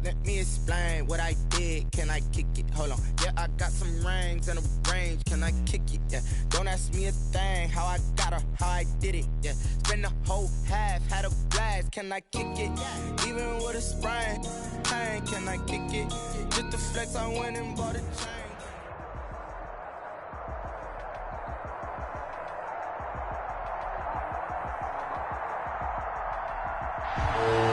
Let me explain what I did. Can I kick it? Hold on. Yeah, I got some rings and a range. Can I kick it? Yeah. Don't ask me a thing. How I got her, how I did it. Yeah. Spend the whole half, had a blast. Can I kick it? Even with a sprain. Can I kick it? Just the flex, I went and bought a chain.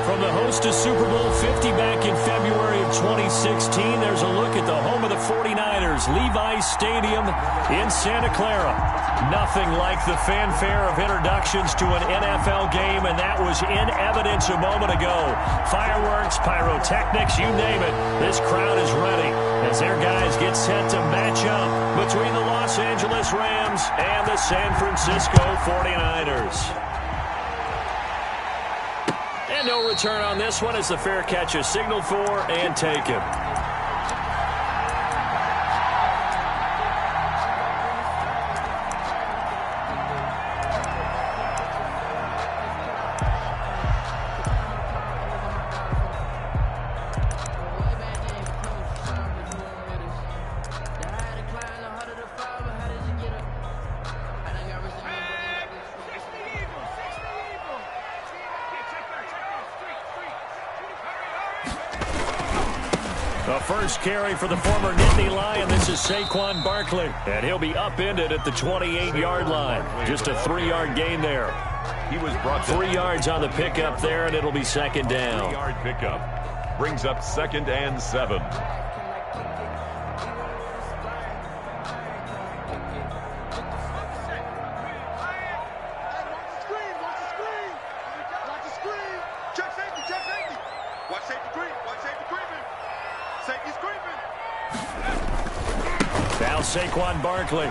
From the host of Super Bowl 50 back in February of 2016, there's a look at the home of the 49ers, Levi's Stadium in Santa Clara. Nothing like the fanfare of introductions to an NFL game, and that was in evidence a moment ago. Fireworks, pyrotechnics, you name it. This crowd is ready as their guys get set to match up between the Los Angeles Rams and the San Francisco 49ers. And no return on this one as the fair catch is signaled for and taken. The first carry for the former Nittany Lion. This is Saquon Barkley, and he'll be upended at the 28-yard line. Just a 3-yard gain there. He was brought 3 yards on the pickup there, and it'll be second down. 3-yard pickup brings up 2nd and 7. Now Saquon Barkley.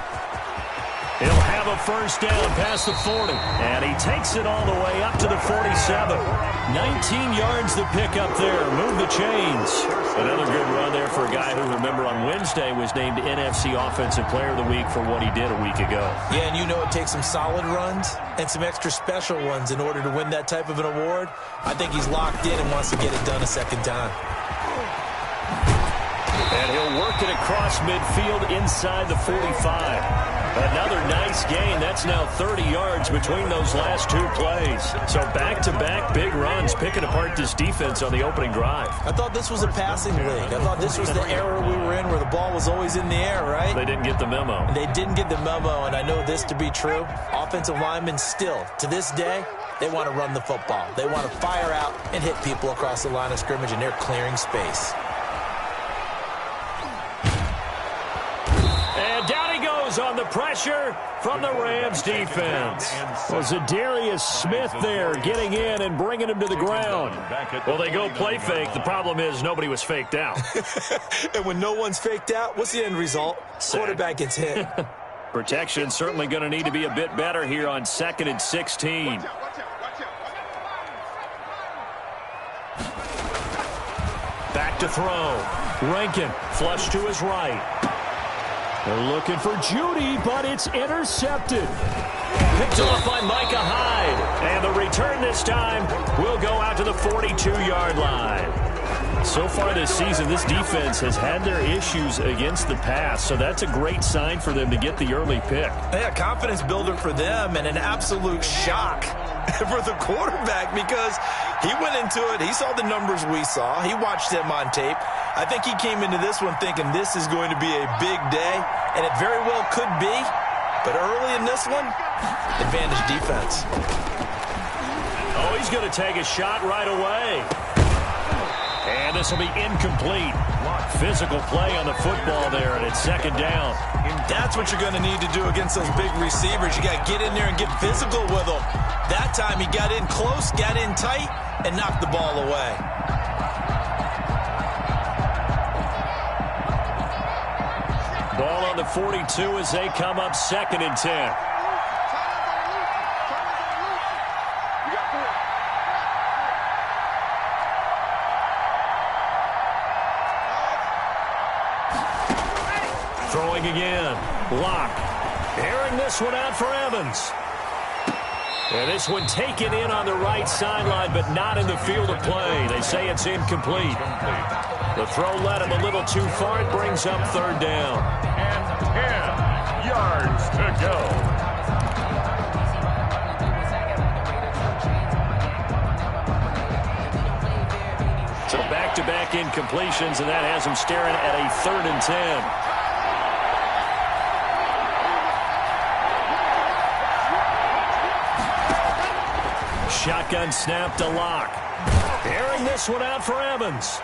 He'll have a first down past the 40. And he takes it all the way up to the 47. 19 yards to pick up there. Move the chains. Another good run there for a guy who, remember, on Wednesday was named NFC Offensive Player of the Week for what he did a week ago. Yeah, and you know it takes some solid runs and some extra special ones in order to win that type of an award. I think he's locked in and wants to get it done a second time. And he'll work it across midfield inside the 45. Another nice gain. That's now 30 yards between those last two plays. So back-to-back big runs, picking apart this defense on the opening drive. I thought this was a passing league. I thought this was the era we were in where the ball was always in the air, right? They didn't get the memo. They didn't get the memo, and I know this to be true. Offensive linemen still, to this day, they want to run the football. They want to fire out and hit people across the line of scrimmage, and they're clearing space. On the pressure from the Rams defense. Well, Zadarius Smith there getting in and bringing him to the ground. Well, they go play fake. The problem is nobody was faked out. And when no one's faked out, what's the end result? Quarterback gets hit. Protection certainly going to need to be a bit better here on 2nd and 16. Back to throw. Rankin flush to his right. They're looking for Judy, but it's intercepted. Picked off by Micah Hyde. And the return this time will go out to the 42-yard line. So far this season, this defense has had their issues against the pass, so that's a great sign for them to get the early pick. Yeah, confidence builder for them and an absolute shock for the quarterback because he went into it. He saw the numbers we saw. He watched them on tape. I think he came into this one thinking this is going to be a big day, and it very well could be. But early in this one, advantage defense. Oh, he's going to take a shot right away. And this will be incomplete. Physical play on the football there, and it's second down. That's what you're going to need to do against those big receivers. You got to get in there and get physical with them. That time he got in close, got in tight, and knocked the ball away. Ball on the 42 as they come up 2nd and 10. Throwing again. Lock. Airing this one out for Evans. And this one taken in on the right sideline, but not in the field of play. They say it's incomplete. The throw led him a little too far. It brings up third down. And 10 yards to go. So back-to-back incompletions, and that has him staring at a 3rd and 10. Shotgun snap to Locke. Airing this one out for Evans.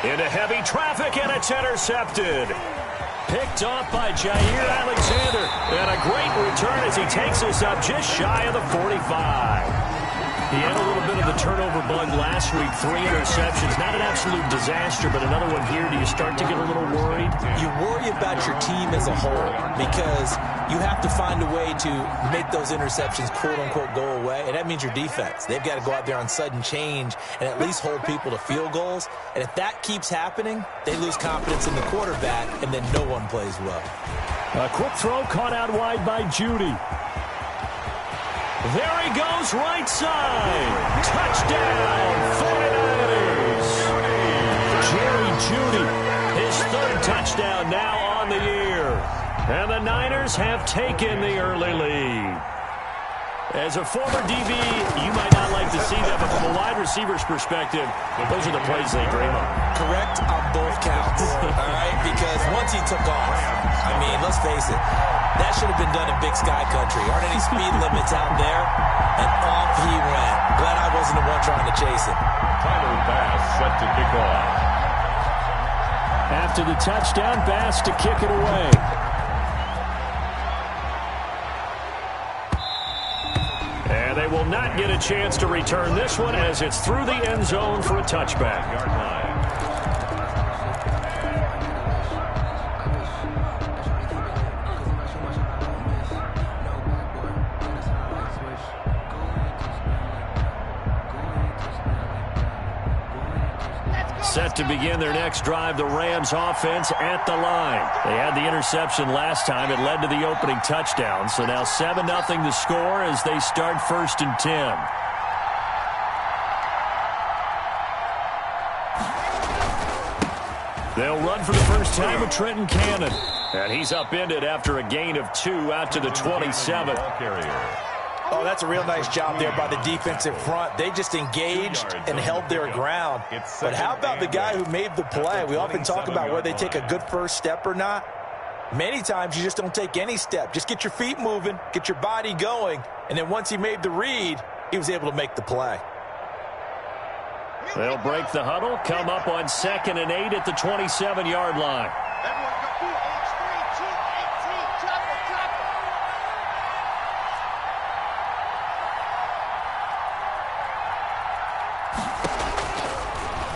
Into heavy traffic, and it's intercepted. Picked off by Jair Alexander. And a great return as he takes us up just shy of the 45. He had a little bit of the turnover bug last week, 3 interceptions. Not an absolute disaster, but another one here. Do you start to get a little worried? You worry about your team as a whole because you have to find a way to make those interceptions, quote-unquote, go away, and that means your defense. They've got to go out there on sudden change and at least hold people to field goals. And if that keeps happening, they lose confidence in the quarterback, and then no one plays well. A quick throw caught out wide by Judy. There he goes, right side. Touchdown, 49ers. Jerry Judy, his 3rd touchdown now on the year. And the Niners have taken the early lead. As a former DB, you might not like to see that, but from a wide receiver's perspective, those are the plays they dream of. Correct on both counts, all right? Because once he took off, I mean, let's face it, that should have been done in Big Sky Country. Aren't any speed limits out there? And off he went. Glad I wasn't the one trying to chase him. Tyler Bass set to kick off. After the touchdown, Bass to kick it away. And they will not get a chance to return this one as it's through the end zone for a touchback. Yard line. Set to begin their next drive, the Rams offense at the line. They had the interception last time. It led to the opening touchdown. So now 7-0 the score as they start 1st and 10. They'll run for the first time with Trenton Cannon. And he's upended after a gain of 2 out to the 27. Oh, that's a real nice job there by the defensive front. They just engaged and held their ground. But how about the guy who made the play? We often talk about whether they take a good first step or not. Many times you just don't take any step. Just get your feet moving, get your body going, and then once he made the read, he was able to make the play. They'll break the huddle, come up on 2nd and 8 at the 27-yard line.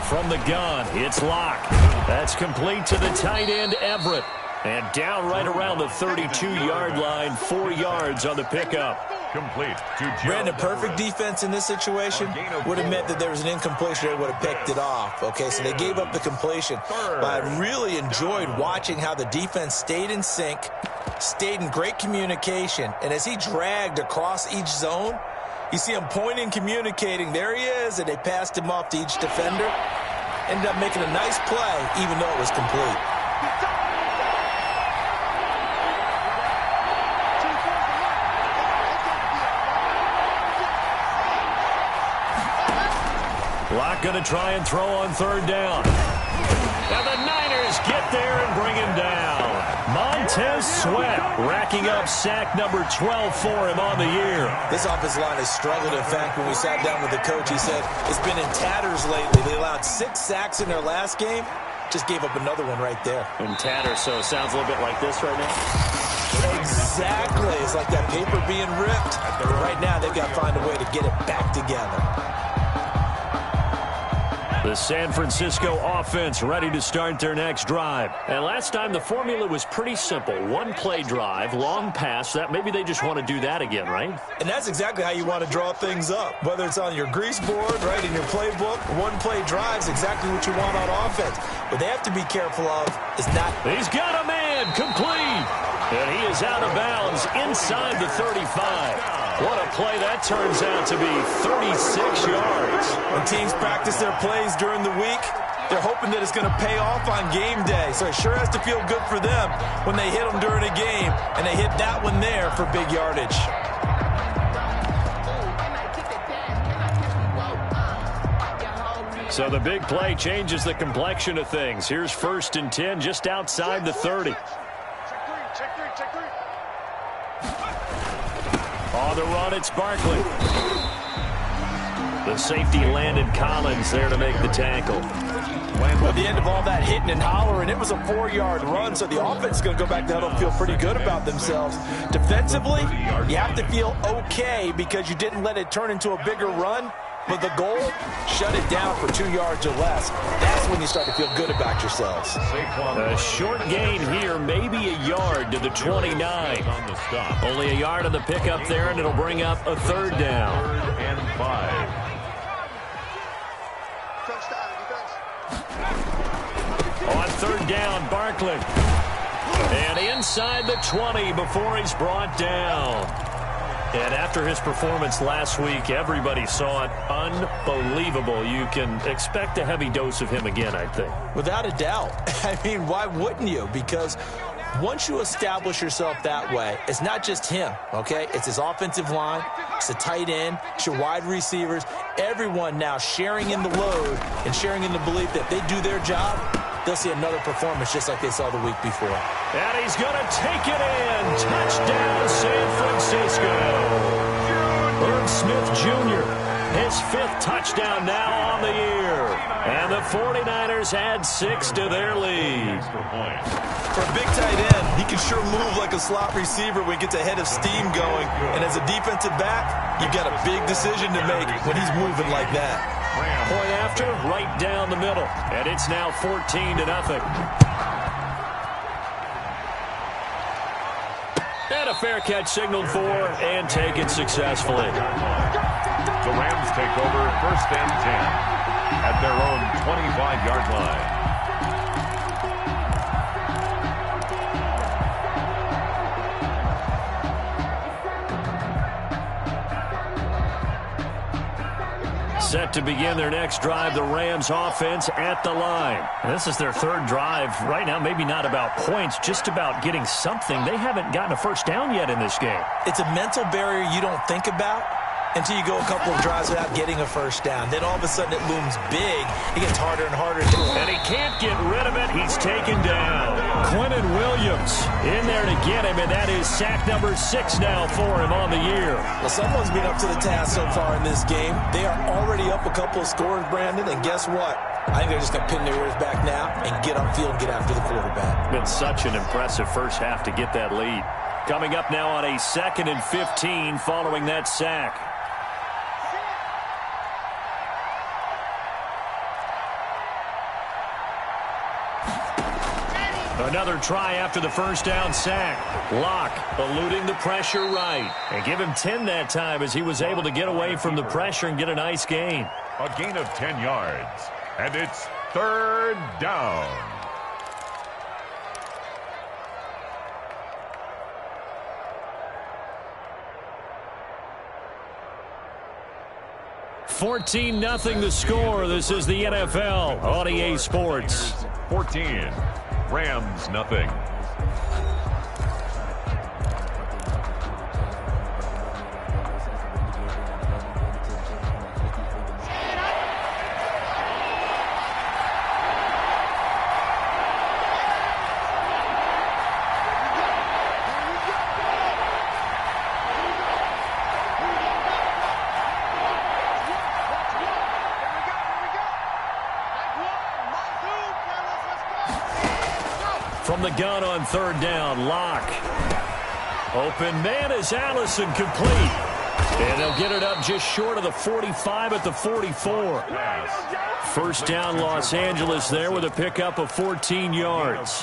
From the gun, it's Locke. That's complete to the tight end, Everett. And down right around the 32-yard line, 4 yards on the pickup. Complete to Brandon, perfect defense in this situation would have meant that there was an incompletion. They would have picked it off. Okay, so they gave up the completion. But I really enjoyed watching how the defense stayed in sync, stayed in great communication. And as he dragged across each zone, you see him pointing, communicating. There he is, and they passed him off to each defender. Ended up making a nice play, even though it was complete. Locke going to try and throw on 3rd down. And the Niners get there and bring him down. Montez Sweat racking up sack number 12 for him on the year. This offensive line has struggled. In fact, when we sat down with the coach, he said it's been in tatters lately. They allowed 6 sacks in their last game. Just gave up another one right there. In tatters, so it sounds a little bit like this right now. Exactly. It's like that paper being ripped. But right now, they've got to find a way to get it back together. The San Francisco offense ready to start their next drive. And last time the formula was pretty simple. 1-play drive, long pass. That maybe they just want to do that again, right? And that's exactly how you want to draw things up. Whether it's on your grease board, right, in your playbook, 1-play drives exactly what you want on offense. What they have to be careful of is not... He's got a man, complete. And he is out of bounds inside the 35. What a play that turns out to be, 36 yards. When teams practice their plays during the week, they're hoping that it's going to pay off on game day. So it sure has to feel good for them when they hit them during a game, and they hit that one there for big yardage. So the big play changes the complexion of things. Here's 1st and 10 just outside the 30. On the run, it's Barkley. The safety landed Collins there to make the tackle. Well, at the end of all that hitting and hollering, it was a 4-yard run, so the offense is going to go back to huddle and feel pretty good about themselves. Defensively, you have to feel okay because you didn't let it turn into a bigger run. But the goal, shut it down for 2 yards or less. That's when you start to feel good about yourselves. A short gain here, maybe a yard to the 29. Only a yard on the pickup there, and it'll bring up a 3rd down. 3rd and 5. On 3rd down, Barkley. And inside the 20 before he's brought down. And after his performance last week, everybody saw it. Unbelievable. You can expect a heavy dose of him again, I think. Without a doubt. I mean, why wouldn't you? Because once you establish yourself that way, it's not just him, okay? It's his offensive line, it's the tight end, it's your wide receivers, everyone now sharing in the load and sharing in the belief that if they do their job, they'll see another performance just like they saw the week before. And he's going to take it in. Touchdown, San Francisco. Herb Smith Jr., his 5th touchdown now on the year. And the 49ers add 6 to their lead. For a big tight end, he can sure move like a slot receiver when he gets a head of steam going. And as a defensive back, you've got a big decision to make when he's moving like that. Point after, right down the middle. And it's now 14-0. And a fair catch signaled for and taken successfully. The Rams take over 1st and 10 at their own 25-yard line. Set to begin their next drive, the Rams offense at the line. This is their 3rd drive. Right now, maybe not about points, just about getting something. They haven't gotten a 1st down yet in this game. It's a mental barrier you don't think about until you go a couple of drives without getting a 1st down. Then all of a sudden it looms big. It gets harder and harder to do. And he can't get rid of it. He's taken down. Quentin Williams in there to get him, and that is sack number 6 now for him on the year. Well, someone's been up to the task so far in this game. They are already up a couple of scores, Brandon, and guess what? I think they're just going to pin their ears back now and get upfield and get after the quarterback. Been such an impressive first half to get that lead. Coming up now on a 2nd and 15 following that sack. Another try after the 1st down sack. Locke eluding the pressure right. And give him 10 that time as he was able to get away from the pressure and get a nice gain. A gain of 10 yards. And it's 3rd down. $14-0 the score. This is the NFL on EA Sports. 14. Rams, nothing. From the gun on 3rd down, Locke. Open man is Allison, complete. And they'll get it up just short of the 45 at the 44. 1st down, Los Angeles there with a pickup of 14 yards.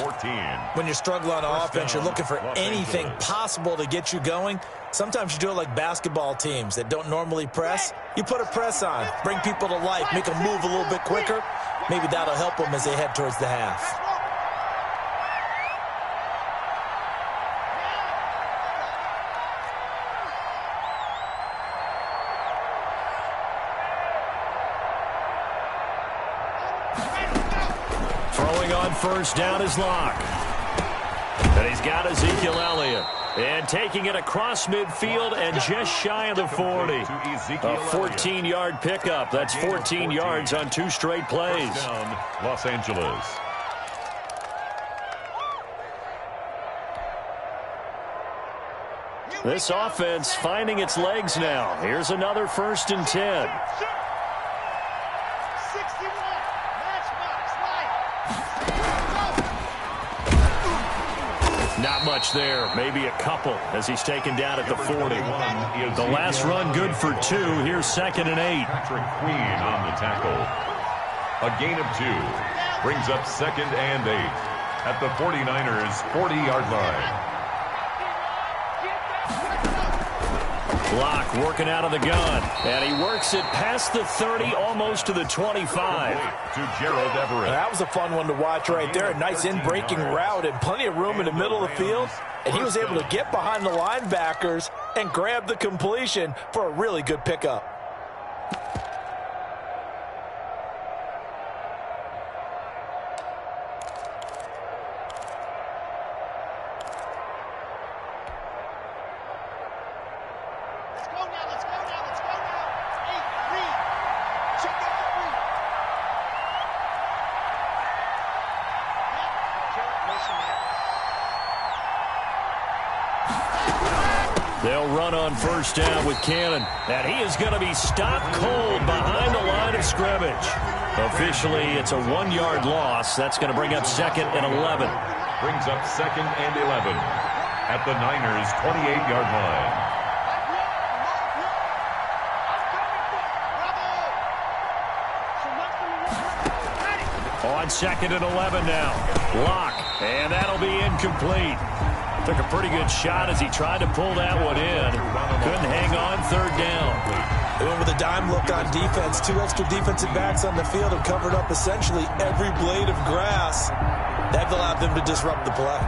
When you're struggling on offense, you're looking for anything possible to get you going. Sometimes you do it like basketball teams that don't normally press. You put a press on, bring people to life, make them move a little bit quicker. Maybe that'll help them as they head towards the half. on first down is Locke. And he's got Ezekiel Elliott. And taking it across midfield and just shy of the 40. A 14-yard pickup. That's 14 yards on 2 straight plays. First down, Los Angeles. This offense finding its legs now. Here's another 1st and 10. Not much there. Maybe a couple as he's taken down at the 40. The last run good for 2. Here's 2nd and 8. Patrick Queen on the tackle. A gain of 2. Brings up 2nd and 8 at the 49ers' 40-yard line. Locke working out of the gun. And he works it past the 30, almost to the 25. To Gerald Everett. That was a fun one to watch right there. A nice in-breaking route and plenty of room in the middle of the field. And he was able to get behind the linebackers and grab the completion for a really good pickup. They'll run on first down with Cannon. And he is going to be stopped cold behind the line of scrimmage. Officially, it's a 1-yard loss. That's going to bring up 2nd and 11. Brings up 2nd and 11 at the Niners' 28-yard line. On 2nd and 11 now. Locke. And that'll be incomplete. Took a pretty good shot as he tried to pull that one in. Couldn't hang on 3rd down. They went with a dime look on defense. 2 extra defensive backs on the field and covered up essentially every blade of grass. That allowed them to disrupt the play.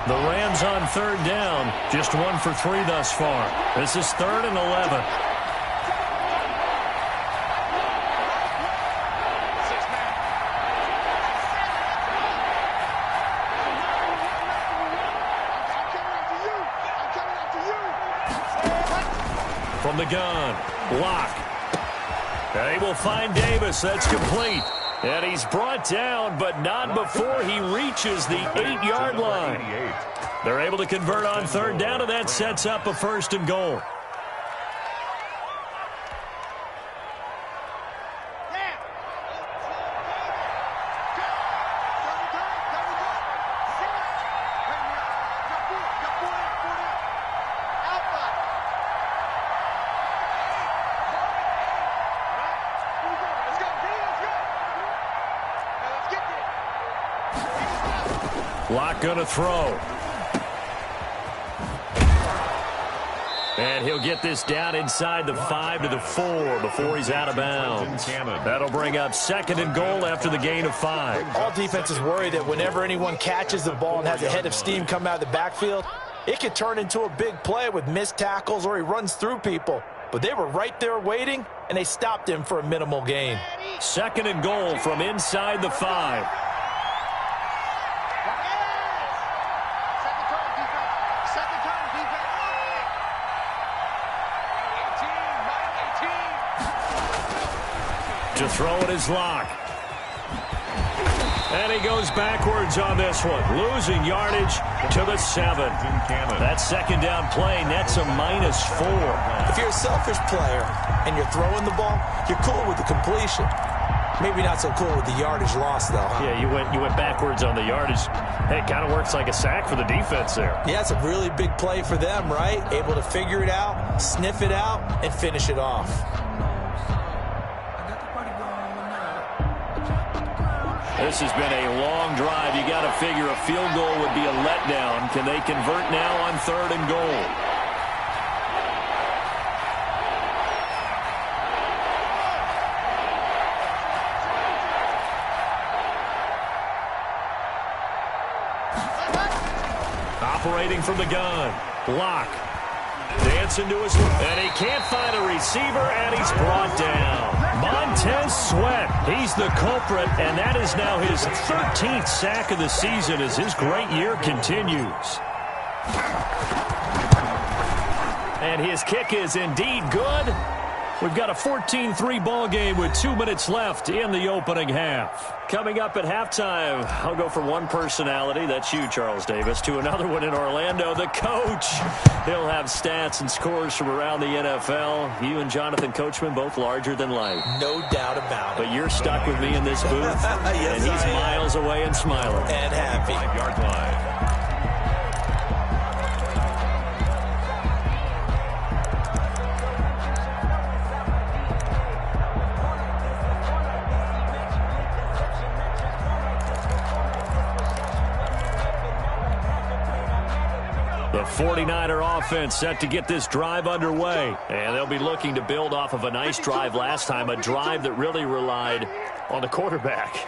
The Rams on 3rd down. Just 1 for 3 thus far. This is 3rd and 11. From the gun, Locke. They will find Davis. That's complete. And he's brought down, but not before he reaches the 8-yard line. They're able to convert on 3rd down, and that sets up a 1st and goal. Locke going to throw. And he'll get this down inside the 5 to the 4 before he's out of bounds. That'll bring up 2nd and goal after the gain of 5. All defenses worry that whenever anyone catches the ball and has a head of steam come out of the backfield, it could turn into a big play with missed tackles or he runs through people. But they were right there waiting, and they stopped him for a minimal gain. 2nd and goal from inside the 5. To throw it is Locke. And he goes backwards on this one, losing yardage to the 7. That 2nd down play nets a -4. If you're a selfish player and you're throwing the ball, you're cool with the completion. Maybe not so cool with the yardage loss, though. Yeah, you went backwards on the yardage. Hey, it kind of works like a sack for the defense there. Yeah, it's a really big play for them, right? Able to figure it out, sniff it out, and finish it off. This has been a long drive. You got to figure a field goal would be a letdown. Can they convert now on 3rd and goal? Operating from the gun, Locke. Dancing to his left. And he can't find a receiver, and he's brought down. Montez Sweat, he's the culprit, and that is now his 13th sack of the season as his great year continues. And his kick is indeed good. We've got a 14-3 ball game with 2 minutes left in the opening half. Coming up at halftime, I'll go from one personality, that's you, Charles Davis, to another one in Orlando, the coach. He'll have stats and scores from around the NFL. You and Jonathan Coachman, both larger than life. No doubt about it. But you're stuck with me in this booth, yes, and he's miles away and smiling. And happy. 5-yard line. The 49er offense set to get this drive underway. And they'll be looking to build off of a nice drive last time, a drive that really relied on the quarterback.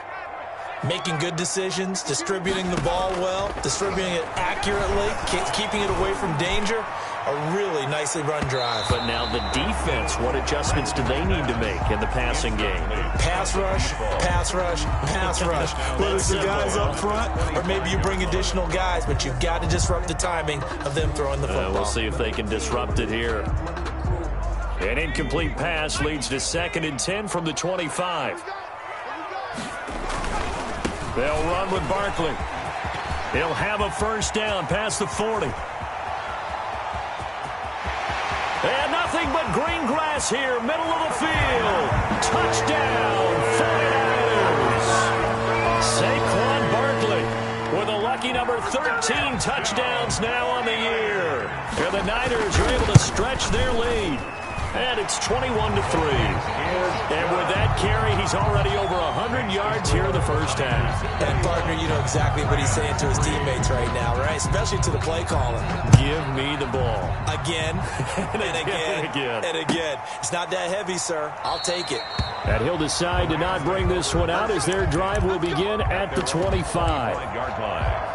Making good decisions, distributing the ball well, distributing it accurately, keeping it away from danger. A really nicely run drive. But now the defense, what adjustments do they need to make in the passing game? Pass rush, pass rush, pass rush. Whether it's the guys up front or maybe you bring additional guys, but you've got to disrupt the timing of them throwing the football. We'll see if they can disrupt it here. An incomplete pass leads to 2nd and 10 from the 25. They'll run with Barkley. He'll have a first down past the 40. And nothing but green grass here, middle of the field. Touchdown, 49ers. Saquon Barkley with a lucky number 13 touchdowns now on the year. And the Niners are able to stretch their lead. And it's 21-3. And with that carry, he's already over 100 yards here in the first half. And, partner, you know exactly what he's saying to his teammates right now, right? Especially to the play caller. Give me the ball. Again, and again. It's not that heavy, sir. I'll take it. And he'll decide to not bring this one out as their drive will begin at the 25. 5-yard line.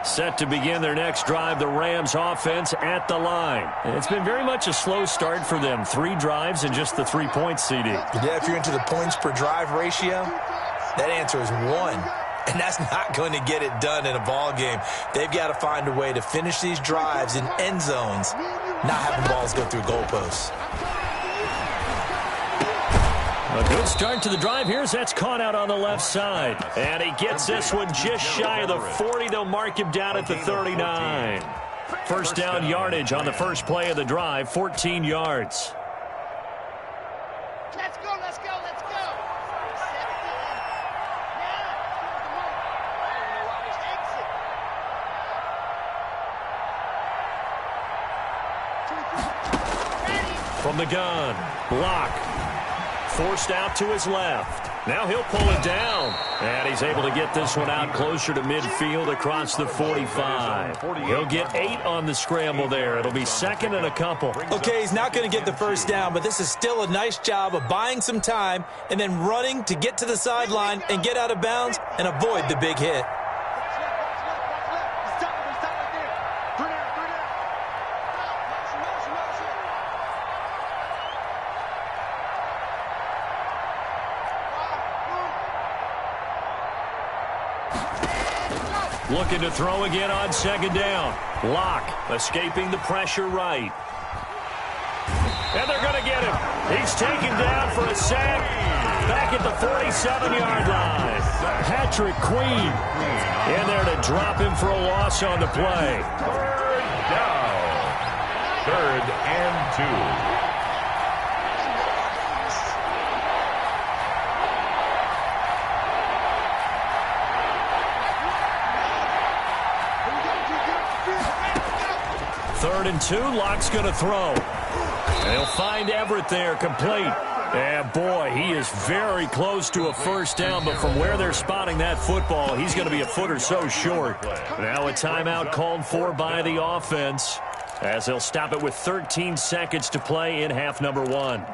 Set to begin their next drive, the Rams offense at the line. And it's been very much a slow start for them. 3 drives and just the 3 points, CD. Yeah, if you're into the points per drive ratio, that answer is 1. And that's not going to get it done in a ball game. They've got to find a way to finish these drives in end zones, not having balls go through goalposts. A good start to the drive here as that's caught out on the left side. And he gets this one just shy of the 40. They'll mark him down at the 39. First down yardage on the first play of the drive, 14 yards. Let's go, let's go, let's go. From the gun, block. Forced out to his left. Now he'll pull it down. And he's able to get this one out closer to midfield across the 45. He'll get 8 on the scramble there. It'll be 2nd and a couple. Okay, he's not going to get the first down, but this is still a nice job of buying some time and then running to get to the sideline and get out of bounds and avoid the big hit. Looking to throw again on 2nd down. Locke escaping the pressure right. And they're going to get him. He's taken down for a sack back at the 47-yard line. Patrick Queen in there to drop him for a loss on the play. 3rd down. 3rd and 2. Third and 2, Locke's going to throw. And he'll find Everett there, complete. And boy, he is very close to a first down, but from where they're spotting that football, he's going to be a foot or so short. Now a timeout called for by the offense, as they'll stop it with 13 seconds to play in half number 1.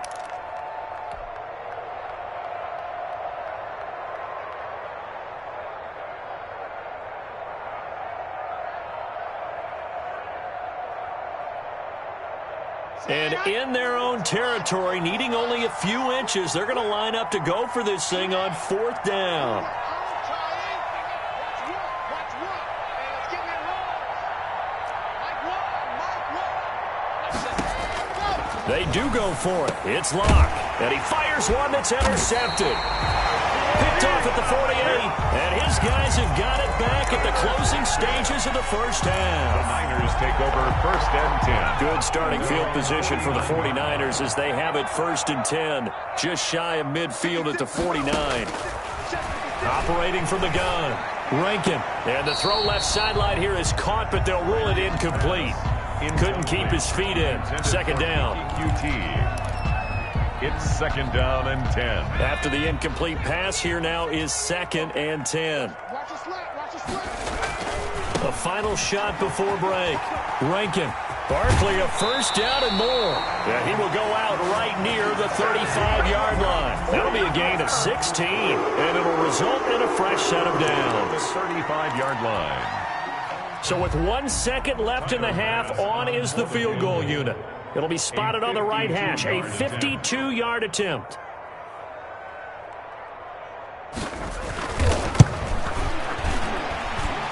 And in their own territory, needing only a few inches, they're going to line up to go for this thing on 4th down. They do go for it. It's Locke. And he fires one that's intercepted. Picked off at the 48. And his guys have got it back at the closing stages of the first half. The Niners take over 1st and 10. Good starting field position for the 49ers as they have it 1st and 10. Just shy of midfield at the 49. Operating from the gun. Rankin. And the throw left sideline here is caught, but they'll rule it incomplete. Couldn't keep his feet in. 2nd down. It's 2nd down and 10. After the incomplete pass, here now is 2nd and 10. A final shot before break. Rankin. Barkley a first down and more. And he will go out right near the 35-yard line. That'll be a gain of 16, and it'll result in a fresh set of downs. The 35-yard line. So with 1 second left in the half, on is the field goal unit. It'll be spotted on the right hash, a 52-yard attempt.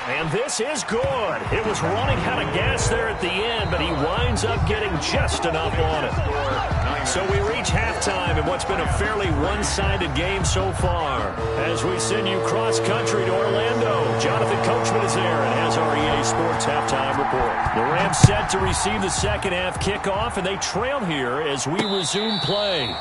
And this is good. It was running out of gas there at the end, but he winds up getting just enough on it. So we reach halftime in what's been a fairly one-sided game so far. As we send you cross-country to Orlando, Jonathan Coachman is there and has our EA Sports halftime report. The Rams set to receive the second half kickoff, and they trail here as we resume play.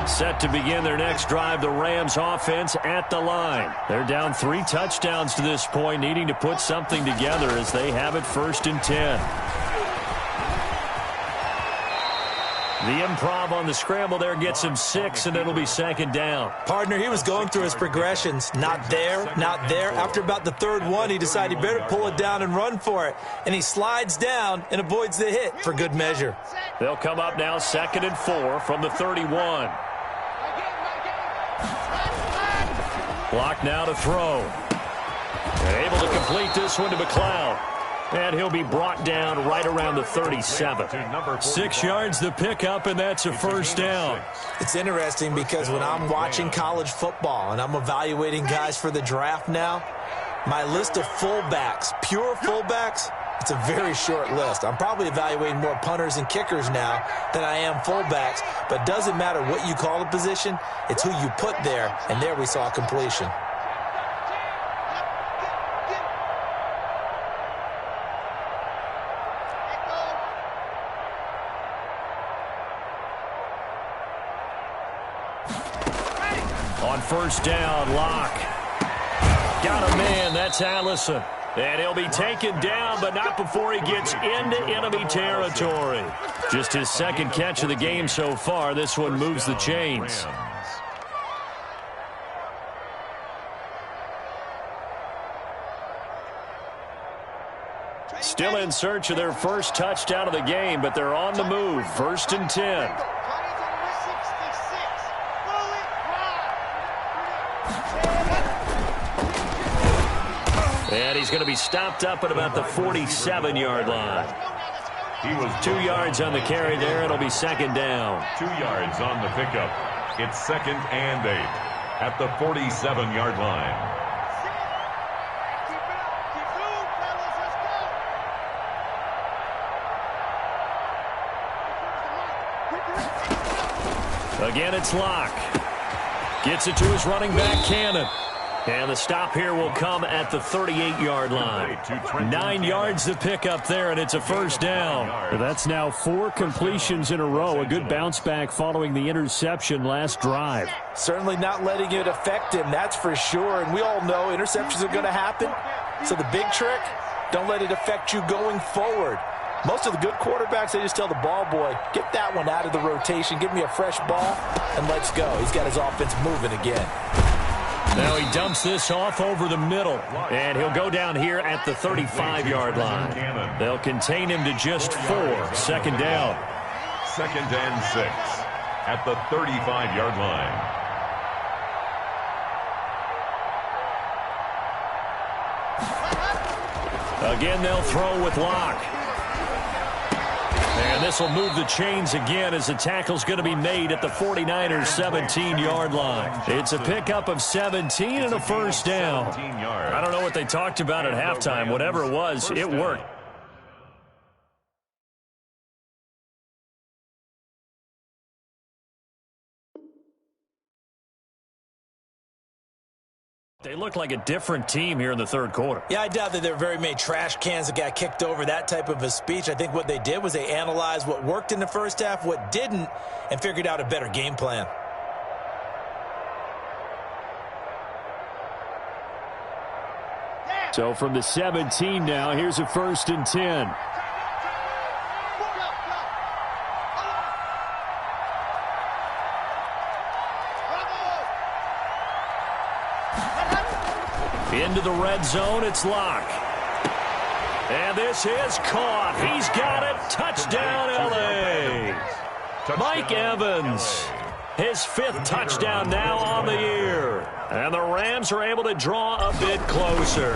Set to begin their next drive, the Rams offense at the line. They're down 3 touchdowns to this point, needing to put something together as they have it 1st and 10. The improv on the scramble there gets him 6, and it'll be 2nd down. Partner, he was going through his progressions. Not there, not there. After about the 3rd one, he decided he better pull it down and run for it. And he slides down and avoids the hit for good measure. They'll come up now 2nd and 4 from the 31. Block now to throw. And able to complete this one to McLeod. And he'll be brought down right around the 37. 6 yards the pickup, and that's a first down. It's interesting because when I'm watching college football and I'm evaluating guys for the draft now, my list of fullbacks, pure fullbacks, it's a very short list. I'm probably evaluating more punters and kickers now than I am fullbacks, but it doesn't matter what you call the position, it's who you put there, and there we saw completion. On first down, Locke. Got a man, that's Allison. And he'll be taken down, but not before he gets into enemy territory. Just his 2nd catch of the game so far. This one moves the chains. Still in search of their first touchdown of the game, but they're on the move. 1st and 10. And he's going to be stopped up at about the 47-yard line. He was 2 yards on the carry there. It'll be 2nd down. 2 yards on the pickup. It's 2nd and 8 at the 47-yard line. Again, it's Locke. Gets it to his running back, Cannon. And the stop here will come at the 38-yard line. 9 yards to pick up there, and it's a first down. That's now 4 completions in a row. A good bounce back following the interception last drive. Certainly not letting it affect him, that's for sure. And we all know interceptions are going to happen. So the big trick, don't let it affect you going forward. Most of the good quarterbacks, they just tell the ball boy, get that one out of the rotation, give me a fresh ball, and let's go. He's got his offense moving again. Now he dumps this off over the middle, and he'll go down here at the 35-yard line. They'll contain him to just 4. Second down. 2nd and 6 at the 35-yard line. Again, they'll throw with Locke. And this will move the chains again as the tackle's going to be made at the 49ers' 17-yard line. It's a pickup of 17 and a first down. I don't know what they talked about at halftime. Whatever it was, it worked. They look like a different team here in the third quarter. Yeah, I doubt that there were very many trash cans that got kicked over, that type of a speech. I think what they did was they analyzed what worked in the first half, what didn't, and figured out a better game plan. So from the 17 now, here's a 1st and 10. Into the red zone, it's Locke. And this is caught. He's got it. Touchdown, L.A. Mike Evans, his 5th touchdown now on the year. And the Rams are able to draw a bit closer.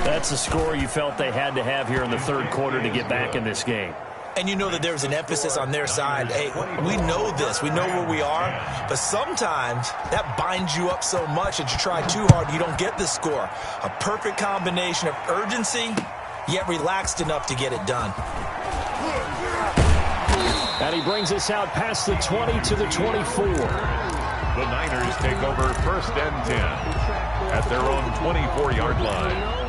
That's the score you felt they had to have here in the third quarter to get back in this game. And you know that there was an emphasis on their side. Hey, we know this. We know where we are. But sometimes that binds you up so much that you try too hard, you don't get the score. A perfect combination of urgency, yet relaxed enough to get it done. And he brings us out past the 20 to the 24. The Niners take over 1st and 10 at their own 24-yard line.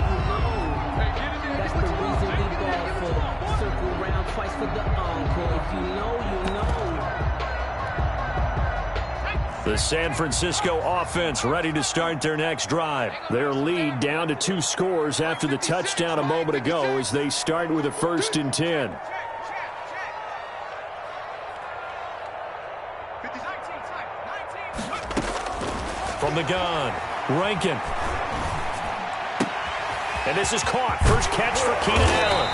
The San Francisco offense ready to start their next drive. Their lead down to 2 scores after the touchdown a moment ago as they start with a 1st and 10. From the gun, Rankin. And this is caught. First catch for Keenan Allen.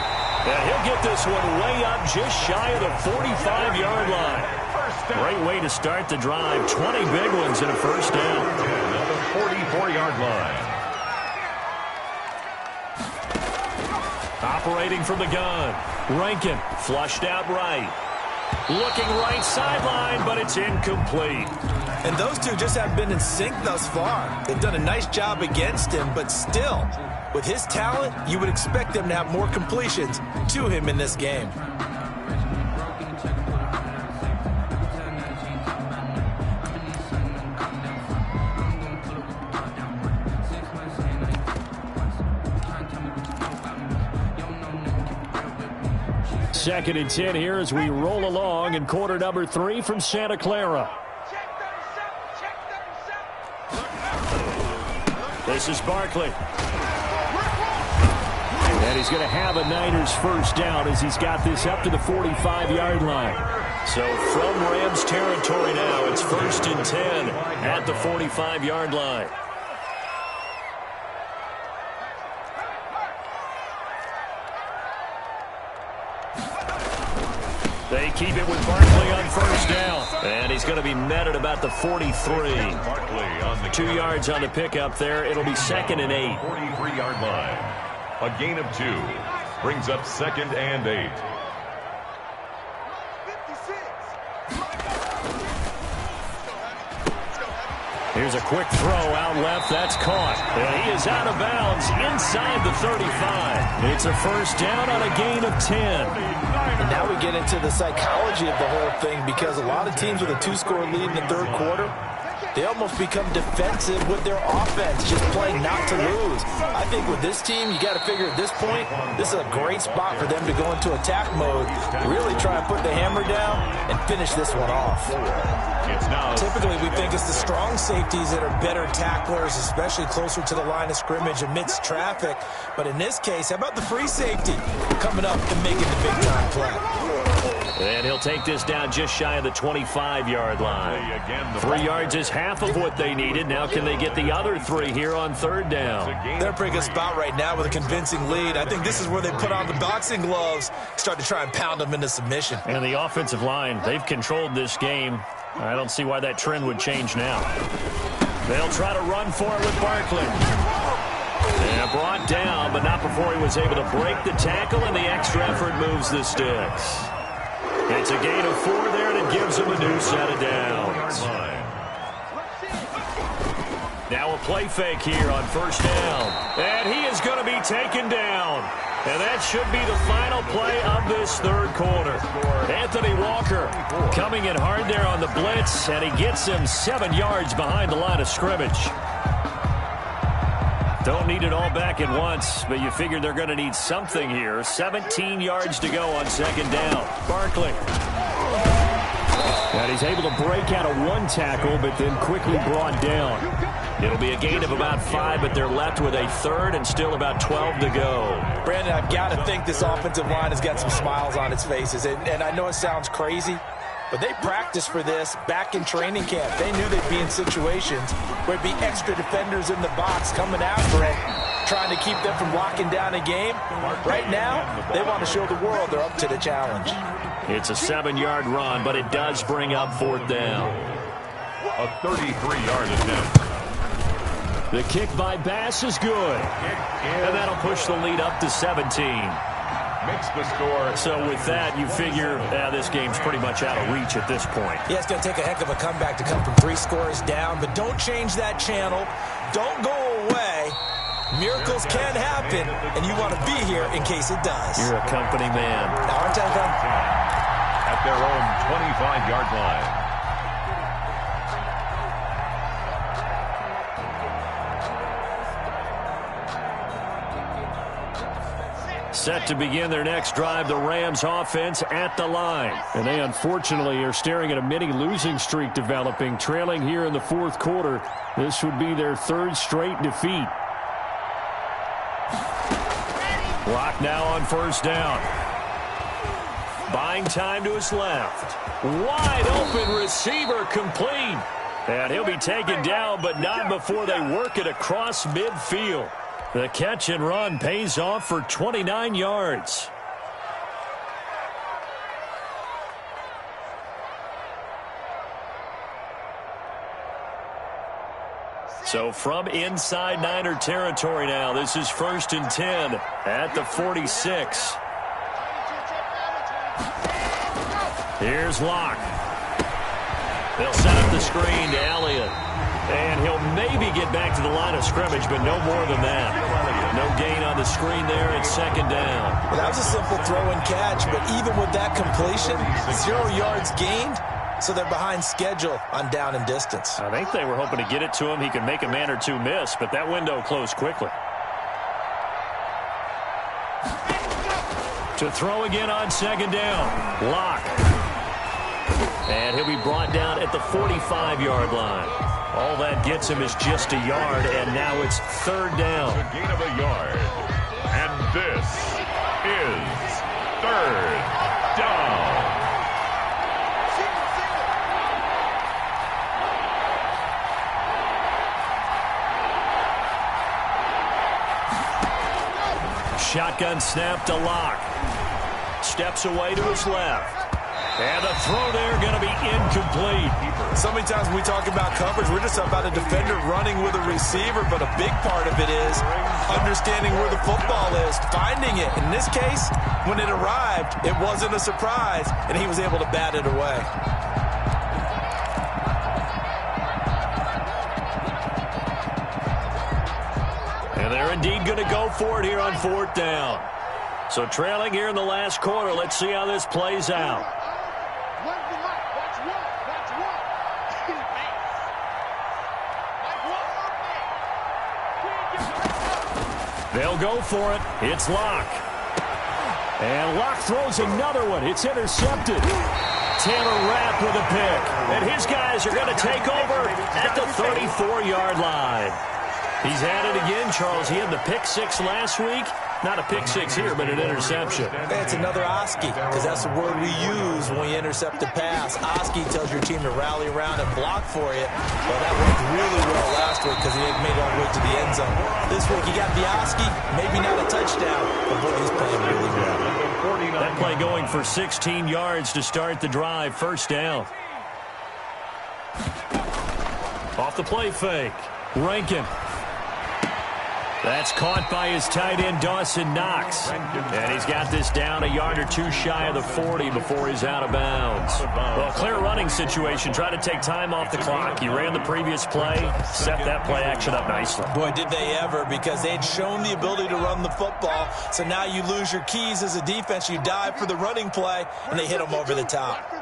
And he'll get this one way up just shy of the 45-yard line. Great way to start the drive. 20 big ones in a first down. At the 44-yard line. Operating from the gun. Rankin flushed out right. Looking right sideline, but it's incomplete. And those two just haven't been in sync thus far. They've done a nice job against him, but still, with his talent, you would expect them to have more completions to him in this game. Second and 10 here as we roll along in quarter number 3 from Santa Clara. This is Barkley. And he's going to have a Niners first down as he's got this up to the 45-yard line. So from Rams territory now, it's 1st and 10 at the 45-yard line. They keep it with Barkley on first down. And he's going to be met at about the 43. 2 yards on the pickup there. It'll be 2nd and 8. 43-yard line. A gain of 2 brings up 2nd and 8. Here's a quick throw out left. That's caught. And he is out of bounds inside the 35. It's a first down on a gain of 10. And now we get into the psychology of the whole thing, because a lot of teams with a 2-score lead in the third quarter, they almost become defensive with their offense, just playing not to lose. I think with this team, you got to figure at this point, this is a great spot for them to go into attack mode, really try and put the hammer down and finish this one off. Typically, we think it's the strong safeties that are better tacklers, especially closer to the line of scrimmage amidst traffic. But in this case, how about the free safety coming up and making the big-time play? And he'll take this down just shy of the 25-yard line. 3 yards is half of what they needed. Now can they get the other 3 here on third down? They're in a pretty good spot right now with a convincing lead. I think this is where they put on the boxing gloves, start to try and pound them into submission. And the offensive line, they've controlled this game. I don't see why that trend would change now. They'll try to run for it with Barkley. And brought down, but not before he was able to break the tackle, and the extra effort moves the sticks. It's a gain of 4 there, and it gives him a new set of downs. Now a play fake here on first down. And he is going to be taken down. And that should be the final play of this third quarter. Anthony Walker coming in hard there on the blitz, and he gets him 7 yards behind the line of scrimmage. Don't need it all back at once, but you figure they're going to need something here. 17 yards to go on second down. Barkley. And he's able to break out of 1 tackle, but then quickly brought down. It'll be a gain of about 5, but they're left with a third and still about 12 to go. Brandon, I've got to think this offensive line has got some smiles on its faces. And I know it sounds crazy, but they practiced for this back in training camp. They knew they'd be in situations where there'd be extra defenders in the box coming after it, trying to keep them from locking down a game. Right now, they want to show the world they're up to the challenge. It's a 7-yard run, but it does bring up fourth down. A 33-yard attempt. The kick by Bass is good. And that'll push the lead up to 17. Makes the score. So with that, you figure this game's pretty much out of reach at this point. Yeah, it's going to take a heck of a comeback to come from 3 scores down, but don't change that channel. Don't go away. Miracles can happen, and you want to be here in case it does. You're a company man. Now, aren't I done? At their own 25-yard line. Set to begin their next drive, the Rams offense at the line. And they unfortunately are staring at a mini losing streak developing, trailing here in the fourth quarter. This would be their 3rd straight defeat. Clock now on first down. Buying time to his left. Wide open receiver complete. And he'll be taken down, but not before they work it across midfield. The catch and run pays off for 29 yards. So from inside Niner territory now, this is 1st and 10 at the 46. Here's Locke. They'll set up the screen to Elliott. And he'll maybe get back to the line of scrimmage, but no more than that. No gain on the screen there at 2nd down. Well, that was a simple throw and catch, but even with that completion, 0 yards gained, so they're behind schedule on down and distance. I think they were hoping to get it to him. He could make a man or two miss, but that window closed quickly. To throw again on 2nd down. Locke. And he'll be brought down at the 45-yard line. All that gets him is just a yard, and now it's 3rd down. A gain of a yard. And this is 3rd down. Shotgun snap to Locke. Steps away to his left. And the throw there going to be incomplete. So many times when we talk about coverage, we're just about a defender running with a receiver, but a big part of it is understanding where the football is, finding it. In this case, when it arrived, it wasn't a surprise, and he was able to bat it away. And they're indeed going to go for it here on 4th down. So trailing here in the last quarter, let's see how this plays out. They'll go for it. It's Locke. And Locke throws another one. It's intercepted. Taylor Rapp with a pick. And his guys are going to take over at the 34-yard line. He's at it again, Charles. He had the pick six last week. Not a pick six here, but an interception. It's another Oski, because that's the word we use when you intercept a pass. Oski tells your team to rally around and block for you. Well, that worked really well last week because he made it all the way to the end zone. This week he got the Oski, maybe not a touchdown, but boy, he's playing really well. That play going for 16 yards to start the drive. First down. Off the play fake. Rankin. That's caught by his tight end, Dawson Knox. And he's got this down a yard or two shy of the 40 before he's out of bounds. Well, clear running situation. Try to take time off the clock. He ran the previous play, set that play action up nicely. Boy, did they ever, because they'd shown the ability to run the football. So now you lose your keys as a defense. You dive for the running play, and they hit him over the top.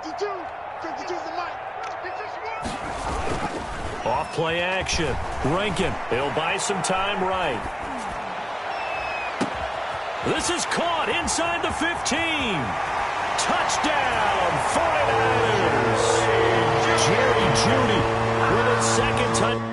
Off play action. Rankin. He'll buy some time right. This is caught inside the 15. Touchdown, 49ers. Jerry Jeudy with his second touchdown.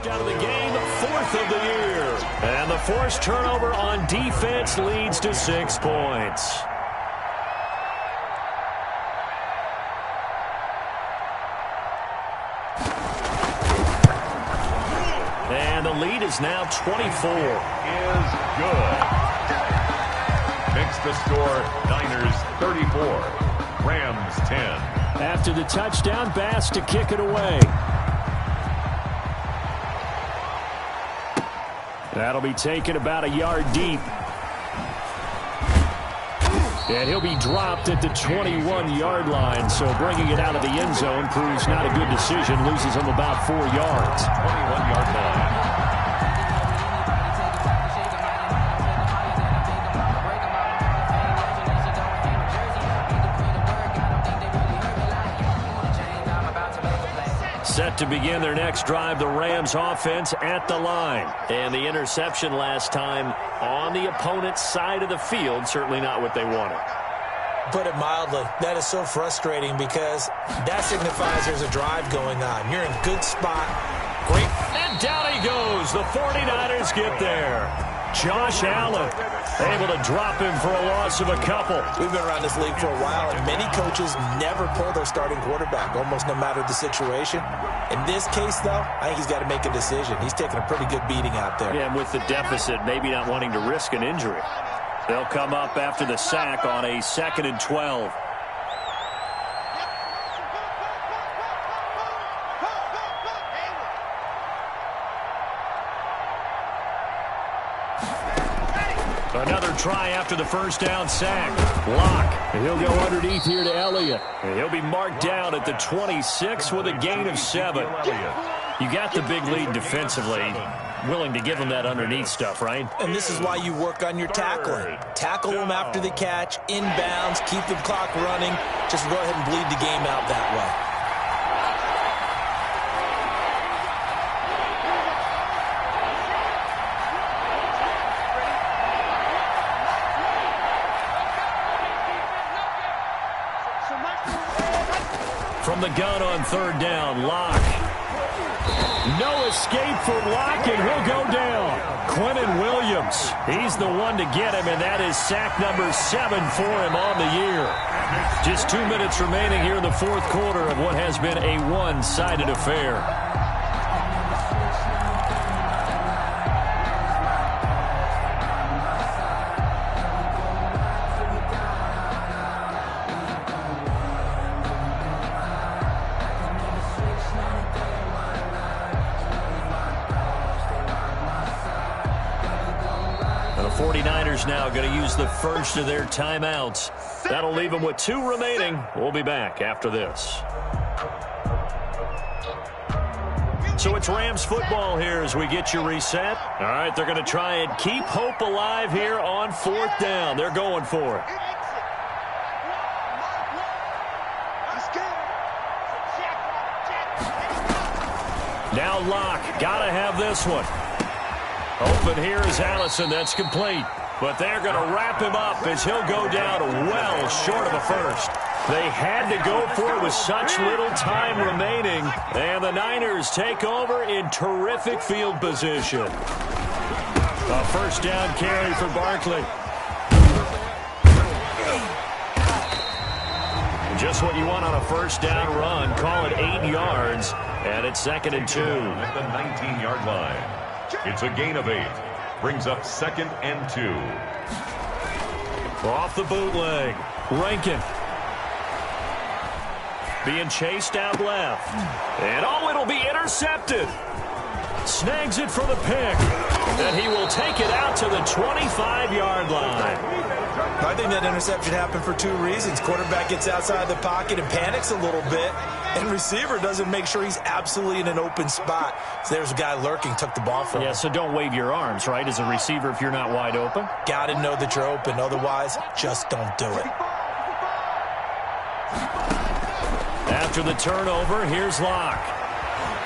Out of the game, fourth of the year. And the forced turnover on defense leads to 6 points. And the lead is now 24. Is good. Makes the score Niners 34, Rams 10. After the touchdown, Bass to kick it away. That'll be taken about a yard deep. And he'll be dropped at the 21-yard line. So bringing it out of the end zone proves not a good decision. Loses him about 4 yards. 21-yard line. Set to begin their next drive, the Rams offense at the line. And the interception last time on the opponent's side of the field, certainly not what they wanted. Put it mildly, that is so frustrating because that signifies there's a drive going on. You're in a good spot. Great. And down he goes. The 49ers get there. Josh Allen able to drop him for a loss of a couple. We've been around this league for a while, and many coaches never pull their starting quarterback, almost no matter the situation. In this case, though, I think he's got to make a decision. He's taking a pretty good beating out there. Yeah, and with the deficit, maybe not wanting to risk an injury. They'll come up after the sack on a 2nd and 12. Another try after the first down sack. Locke. And he'll go underneath here to Elliott. And he'll be marked down at the 26 with a gain of 7. You got the big lead defensively, willing to give them that underneath stuff, right? And this is why you work on your tackling. Tackle them after the catch, inbounds, keep the clock running. Just go ahead and bleed the game out that way. From the gun on third down, Locke. No escape for Locke, and he'll go down. Quentin Williams, he's the one to get him, and that is sack number 7 for him on the year. Just 2 minutes remaining here in the fourth quarter of what has been a one-sided affair. The 49ers now going to use the first of their timeouts. That'll leave them with 2 remaining. We'll be back after this. So it's Rams football here as we get you reset. All right, they're going to try and keep hope alive here on fourth down. They're going for it. Now Locke, got to have this one. Open here is Allison. That's complete. But they're going to wrap him up as he'll go down well short of a first. They had to go for it with such little time remaining. And the Niners take over in terrific field position. A first down carry for Barkley. Just what you want on a first down run. Call it 8 yards. And it's 2nd and 2. At the 19-yard line. It's a gain of 8. Brings up 2nd and 2. Off the bootleg. Rankin. Being chased out left. And it'll be intercepted. Snags it for the pick. And he will take it out to the 25-yard line. I think that interception happened for 2 reasons. Quarterback gets outside the pocket and panics a little bit. And receiver doesn't make sure he's absolutely in an open spot. So there's a guy lurking, took the ball from him. Yeah, so don't wave your arms, right, as a receiver if you're not wide open? Got to know that you're open. Otherwise, just don't do it. After the turnover, here's Locke.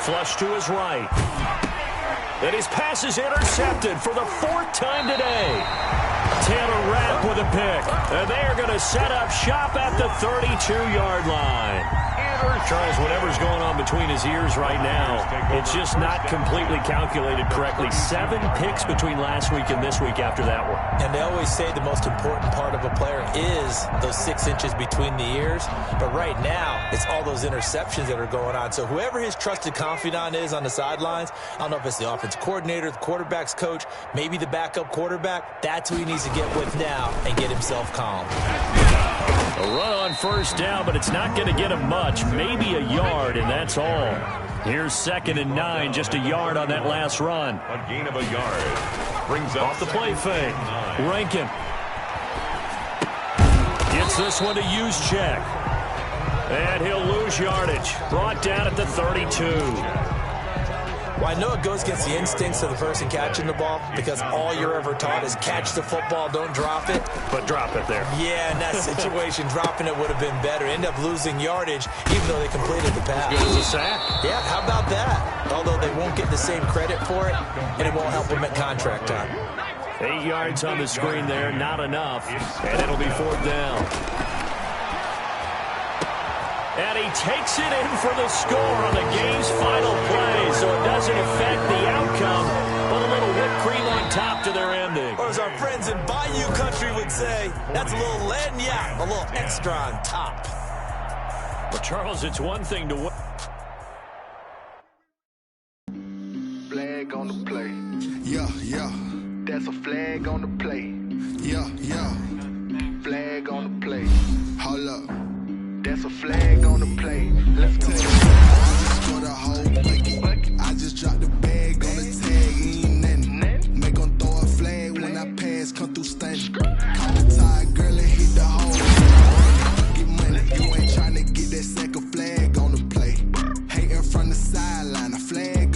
Flush to his right. And his pass is intercepted for the 4th time today. Taylor Rapp with a pick. And they're going to set up shop at the 32-yard line. Charles, whatever's going on between his ears right now, it's just not completely calculated correctly. 7 picks between last week and this week after that one. And they always say the most important part of a player is those 6 inches between the ears. But right now, it's all those interceptions that are going on. So whoever his trusted confidant is on the sidelines, I don't know if it's the offense coordinator, the quarterback's coach, maybe the backup quarterback, that's who he needs to get with now and get himself calm. A run on first down, but it's not going to get him much. Maybe a yard, and that's all. Here's 2nd and 9, just a yard on that last run. A gain of a yard. Brings up off the play fake. Rankin gets this one to use check. And he'll lose yardage. Brought down at the 32. Well, I know it goes against the instincts of the person catching the ball because all you're ever taught is catch the football, don't drop it. But drop it there. Yeah, in that situation, dropping it would have been better. End up losing yardage even though they completed the pass. As good as a sack. Yeah, how about that? Although they won't get the same credit for it, and it won't help them at contract time. 8 yards on the screen there, not enough. And it'll be 4th down. And he takes it in for the score on the game's final play, so it doesn't affect the outcome, but a little whipped cream on top to their ending. Or as our friends in Bayou Country would say, that's a little lagniappe, a little extra on top. Well, Charles, it's one thing to win. Flag on the play. Yeah, yeah. That's a flag on the play. Yeah, yeah. Flag on the play. Hold up. That's a flag on the play. Let's go. I just scored a whole bucket. I just dropped the bag on the tag. Ain't nothing. Make them throw a flag when I pass. Come through standing. Caught the tide, girl, and hit the hole. Get money. You ain't trying to get that second flag on the play. Hating from the sideline. A flag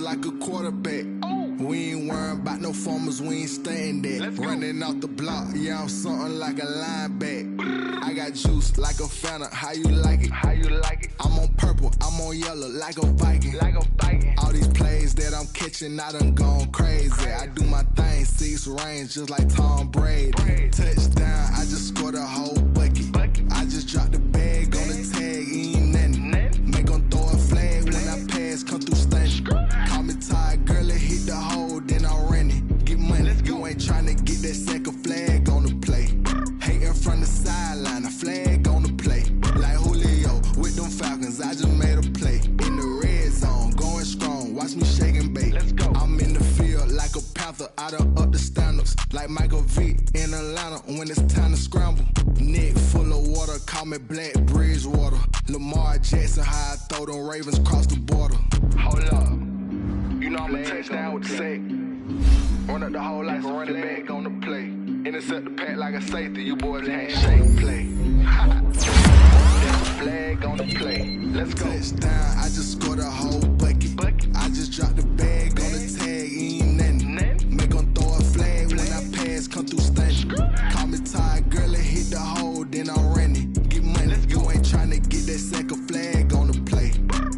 like a quarterback. We ain't worrying about no formers, we ain't staying there. Running off the block, yeah, I'm something like a linebacker. I got juice like a Fanta, how you like it? How you like it? I'm on purple, I'm on yellow, like a Viking. Like a Viking. All these plays that I'm catching, I done gone crazy. I do my thing, 6 range, just like Tom Brady. Touchdown, I just scored a whole bucket. I just dropped the bag on the tag, ain't nothing. Make 'em throw a flag when I pass, come through stunning. Call me tired, girl, it hit the hole, then I'm running. Get money, you ain't tryna get that second flag on the play. Hating from the sideline, a flag on the play. Like Julio with them Falcons, I just made a play. In the red zone, going strong, watch me shake and bake. I'm in the field like a panther, I done up the standards. Like Michael Vick in Atlanta when it's time to scramble. Neck full of water, call me Black Bridgewater. Lamar Jackson, how I throw them Ravens across the border. Hold up, you know I'm a touchdown with the sack. Run up the whole life, run it back on the play. Intercept the pack like a safety, you boys ain't shake play. There's a flag on the play. Let's go. Touchdown, I just scored a whole bucket. I just dropped the bag on the tag, ain't nothing. Make 'em throw a flag when I pass, come through stunning. Call me tired, girl, it hit the hole, then I'm running. Get money, you ain't tryna get that second flag on the play.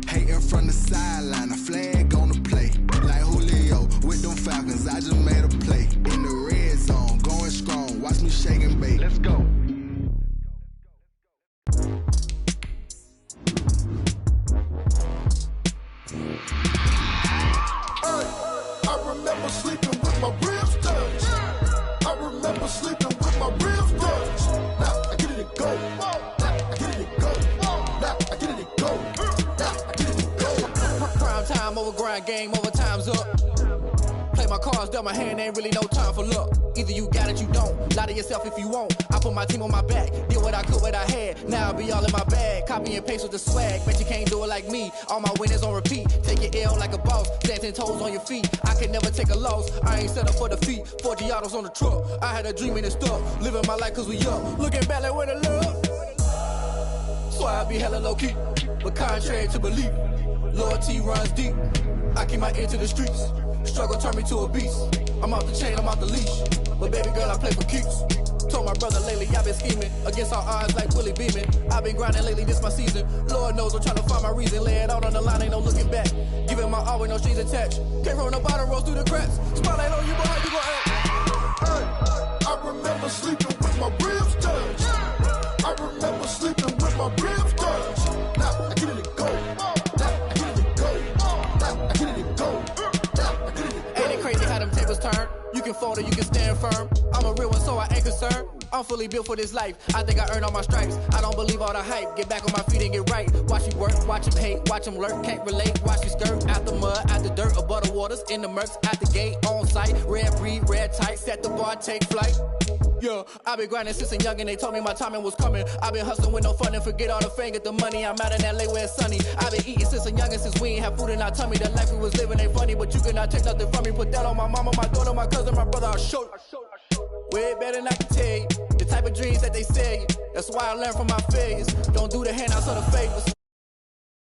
Hating from the sideline, a flag on the play. Like Julio with them Falcons, I just made a play. In the red zone, going strong, watch me shake and bake. Let's go. I remember sleeping with my ribs touched. I remember sleeping with my ribs touched. Now I get it and go. Now I get it and go. Now I get it and go. Now I get it and go. Prime time over grind game, over time's up. Play my cards, dealt my hand, ain't really no time for luck. Either you got it, you don't. Lie to yourself if you won't. I put my team on my back, did what I could, what I had. Now I'll be all in my bag, copy and paste with the swag. Bet you can't do it like me. All my winners on repeat. Take your L like a boss, stand 10 toes on your feet. I can never take a loss. I ain't set up for defeat. 4 Giottos on the truck. I had a dream and it stuck. Living my life cause we young. Looking back like where the love. So I be hella low key, but contrary to belief, loyalty runs deep. I keep my ear to the streets. Struggle turned me to a beast. I'm off the chain, I'm off the leash. But baby girl, I play for keeps. Told my brother lately, I've been scheming against all odds like Willie Beeman. I've been grinding lately, this my season. Lord knows I'm trying to find my reason. Lay it out on the line, ain't no looking back. Giving my all with no strings attached. Came from the bottom, rose through the cracks. Spotlight on you, boy, how you gon' act? Hey, I remember sleeping with my ribs touched. I remember sleeping with my ribs touched. Now I get it and go. Now I get it and go. Now I get it and go. Ain't it crazy how them tables turn? You can fold or you can stand firm. I'm a real one, so I ain't concerned. I'm fully built for this life. I think I earned all my stripes. I don't believe all the hype. Get back on my feet and get right. Watch you work, watch him hate, watch him lurk. Can't relate, watch you skirt. Out the mud, out the dirt, above the waters, in the murks, at the gate, on site. Red breed, red tight, set the bar, take flight. Yeah, I been grinding since a youngin', they told me my timing was coming. I been hustling with no fun and forget all the fame, get the money. I'm out in LA where it's sunny. I been eating since a youngin', since we ain't have food in our tummy. The life we was living ain't funny, but you cannot take nothing from me. Put that on my mama, my daughter, my cousin, my brother, I'll show you. Way better than I can tell you. The type of dreams that they sell you. That's why I learned from my failures. Don't do the handouts or the favors.